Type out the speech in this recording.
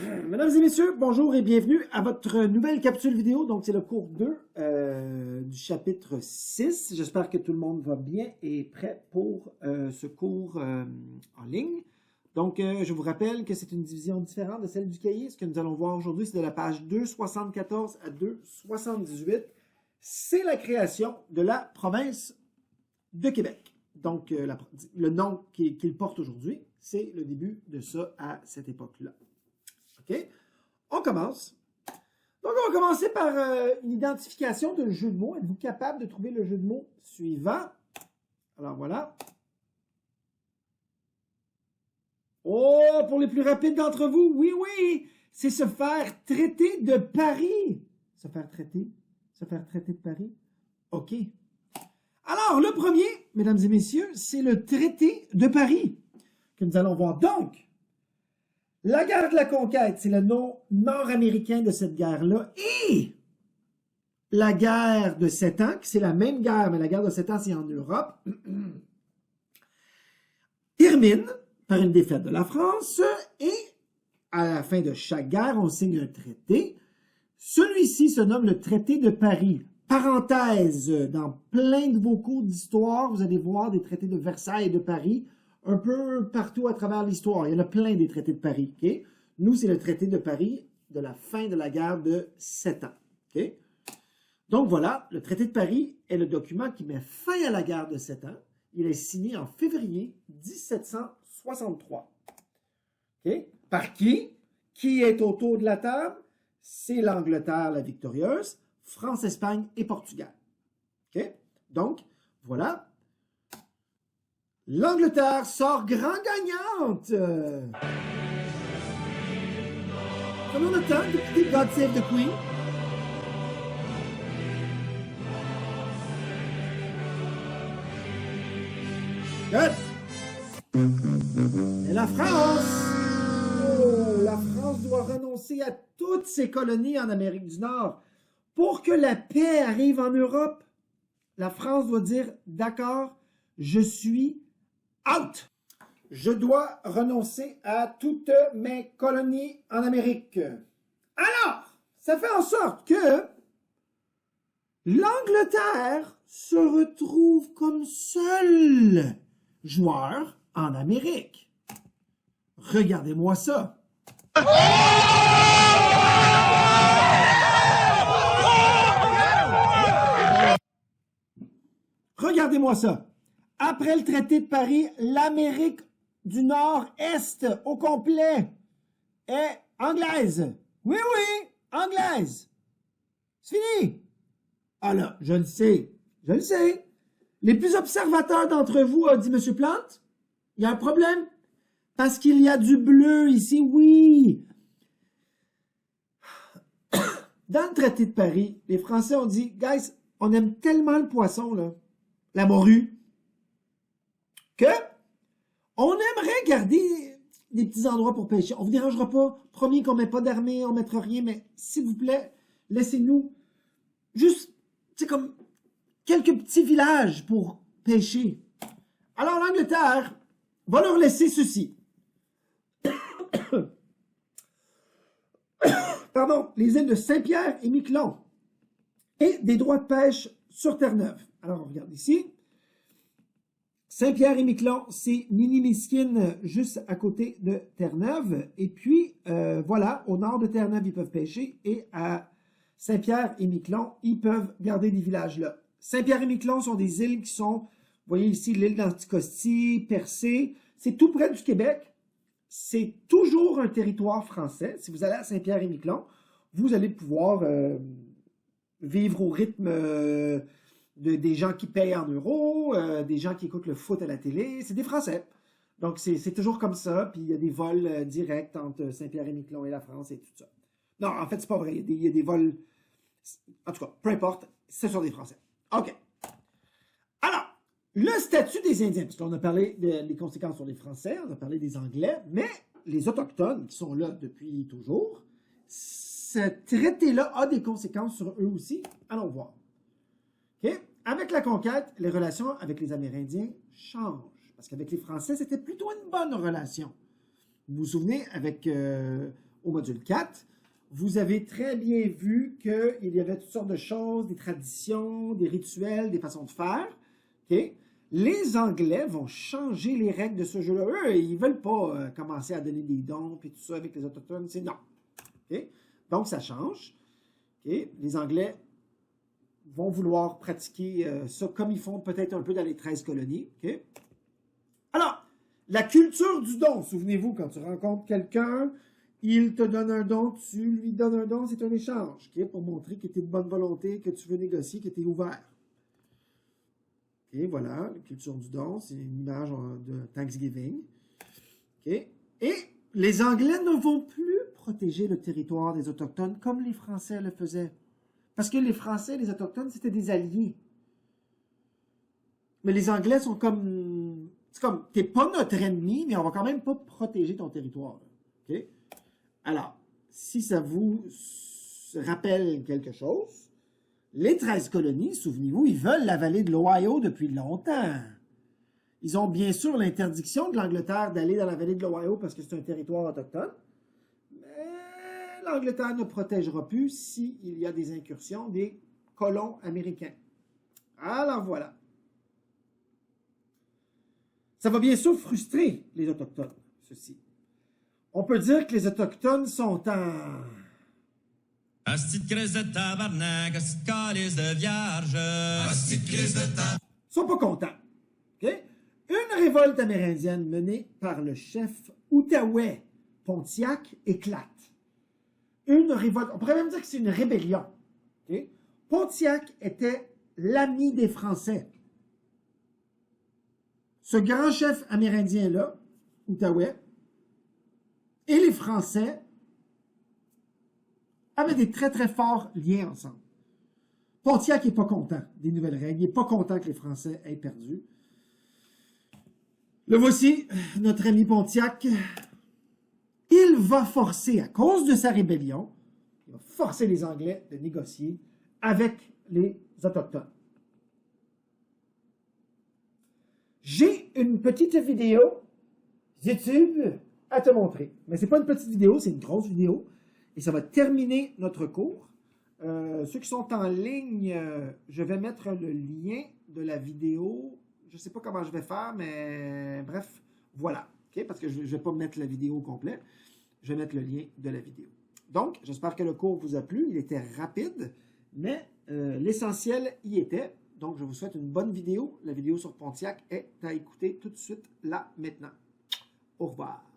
Mesdames et messieurs, bonjour et bienvenue à votre nouvelle capsule vidéo. Donc, c'est le cours 2 du chapitre 6. J'espère que tout le monde va bien et est prêt pour ce cours en ligne. Donc, je vous rappelle que c'est une division différente de celle du cahier. Ce que nous allons voir aujourd'hui, c'est de la page 274 à 278. C'est la création de la province de Québec. Donc, le nom qu'il porte aujourd'hui, c'est le début de ça à cette époque-là. OK? On commence. Donc, on va commencer par une identification d'un jeu de mots. Êtes-vous capable de trouver le jeu de mots suivant? Alors, voilà. Oh, pour les plus rapides d'entre vous, oui, oui, c'est se faire traiter de Paris. Se faire traiter de Paris. OK. Alors, le premier, mesdames et messieurs, c'est le traité de Paris que nous allons voir. Donc, la guerre de la conquête, c'est le nom nord-américain de cette guerre-là. Et la guerre de 7 ans, c'est la même guerre, mais la guerre de 7 ans, c'est en Europe, termine par une défaite de la France. Et à la fin de chaque guerre, on signe un traité. Celui-ci se nomme le traité de Paris. Parenthèse, dans plein de vos cours d'histoire, vous allez voir des traités de Versailles et de Paris un peu partout à travers l'histoire. Il y en a plein des traités de Paris. Okay? Nous, c'est le traité de Paris de la fin de la guerre de 7 ans. Okay? Donc voilà, le traité de Paris est le document qui met fin à la guerre de 7 ans. Il est signé en février 1763. Okay? Par qui? Qui est autour de la table? C'est l'Angleterre, la victorieuse, France, Espagne et Portugal. Okay? Donc, voilà. L'Angleterre sort grand gagnante. Prenons le temps d'écouter God Save the Queen. Good. Et la France. Oh, la France doit renoncer à toutes ses colonies en Amérique du Nord. Pour que la paix arrive en Europe, la France doit dire, d'accord, je suis out. Je dois renoncer à toutes mes colonies en Amérique. Alors, ça fait en sorte que l'Angleterre se retrouve comme seul joueur en Amérique. Regardez-moi ça. Regardez-moi ça. Après le traité de Paris, l'Amérique du Nord-Est au complet est anglaise. Oui, oui, anglaise. C'est fini. Ah là, je le sais, je le sais. Les plus observateurs d'entre vous, a dit M. Plante, il y a un problème. Parce qu'il y a du bleu ici, oui. Dans le traité de Paris, les Français ont dit, guys, on aime tellement le poisson, là, la morue, que on aimerait garder des petits endroits pour pêcher. On ne vous dérangera pas. Promis qu'on ne met pas d'armée, on ne mettra rien, mais s'il vous plaît, laissez-nous juste, c'est comme quelques petits villages pour pêcher. Alors l'Angleterre va leur laisser ceci. Pardon, les îles de Saint-Pierre et Miquelon et des droits de pêche sur Terre-Neuve. Alors, on regarde ici. Saint-Pierre et Miquelon, c'est Mini-Miskin, juste à côté de Terre-Neuve. Et puis, voilà, au nord de Terre-Neuve, ils peuvent pêcher. Et à Saint-Pierre et Miquelon, ils peuvent garder des villages là. Saint-Pierre et Miquelon sont des îles qui sont, vous voyez ici, l'île d'Anticosti, Percé. C'est tout près du Québec. C'est toujours un territoire français. Si vous allez à Saint-Pierre et Miquelon, vous allez pouvoir vivre au rythme des gens qui payent en euros, des gens qui écoutent le foot à la télé. C'est des Français. Donc, c'est toujours comme ça. Puis, il y a des vols directs entre Saint-Pierre et Miquelon et la France et tout ça. Non, en fait, c'est pas vrai. Il y a des vols... En tout cas, peu importe, ce sont des Français. OK. Alors, le statut des Indiens, parce qu'on a parlé des conséquences sur les Français, on a parlé des Anglais, mais les Autochtones qui sont là depuis toujours, ce traité-là a des conséquences sur eux aussi. Allons voir. OK? Avec la conquête, les relations avec les Amérindiens changent. Parce qu'avec les Français, c'était plutôt une bonne relation. Vous vous souvenez, avec au module 4, vous avez très bien vu qu'il y avait toutes sortes de choses, des traditions, des rituels, des façons de faire. Okay? Les Anglais vont changer les règles de ce jeu-là. Eux, ils ne veulent pas commencer à donner des dons et tout ça avec les Autochtones. C'est non. Okay? Donc, ça change. Okay? Les Anglais vont vouloir pratiquer ça comme ils font peut-être un peu dans les 13 colonies. Okay? Alors, la culture du don. Souvenez-vous, quand tu rencontres quelqu'un, il te donne un don, tu lui donnes un don, c'est un échange, okay? Pour montrer que tu es de bonne volonté, que tu veux négocier, que tu es ouvert. Okay, voilà, la culture du don, c'est une image de Thanksgiving. Okay? Et les Anglais ne vont plus protéger le territoire des Autochtones comme les Français le faisaient. Parce que les Français et les Autochtones, c'était des alliés. Mais les Anglais sont comme... C'est comme, t'es pas notre ennemi, mais on va quand même pas protéger ton territoire. Okay? Alors, si ça vous rappelle quelque chose, les 13 colonies, souvenez-vous, ils veulent la vallée de l'Ohio depuis longtemps. Ils ont bien sûr l'interdiction de l'Angleterre d'aller dans la vallée de l'Ohio parce que c'est un territoire autochtone. Mais l'Angleterre ne protégera plus s'il y a des incursions des colons américains. Alors voilà. Ça va bien sûr frustrer les Autochtones, ceci. On peut dire que les Autochtones sont en... Asti de crise de tabarnak, asti de calice de vierge. Asti de crise de tabarnak. Ils sont pas contents. Okay? Une révolte amérindienne menée par le chef Outaouais Pontiac éclate. Une révolte, on pourrait même dire que c'est une rébellion. Okay? Pontiac était l'ami des Français. Ce grand chef amérindien-là, Outaouais, et les Français avaient des très très forts liens ensemble. Pontiac n'est pas content des nouvelles règles, il n'est pas content que les Français aient perdu. Le voici, notre ami Pontiac. Il va forcer, à cause de sa rébellion, il va forcer les Anglais de négocier avec les Autochtones. J'ai une petite vidéo YouTube à te montrer. Mais ce n'est pas une petite vidéo, c'est une grosse vidéo. Et ça va terminer notre cours. Ceux qui sont en ligne, je vais mettre le lien de la vidéo. Je ne sais pas comment je vais faire, mais bref, voilà. Okay? Parce que je ne vais pas mettre la vidéo au complet. Je vais mettre le lien de la vidéo. Donc, j'espère que le cours vous a plu. Il était rapide, mais l'essentiel y était. Donc, je vous souhaite une bonne vidéo. La vidéo sur Pontiac est à écouter tout de suite, là, maintenant. Au revoir.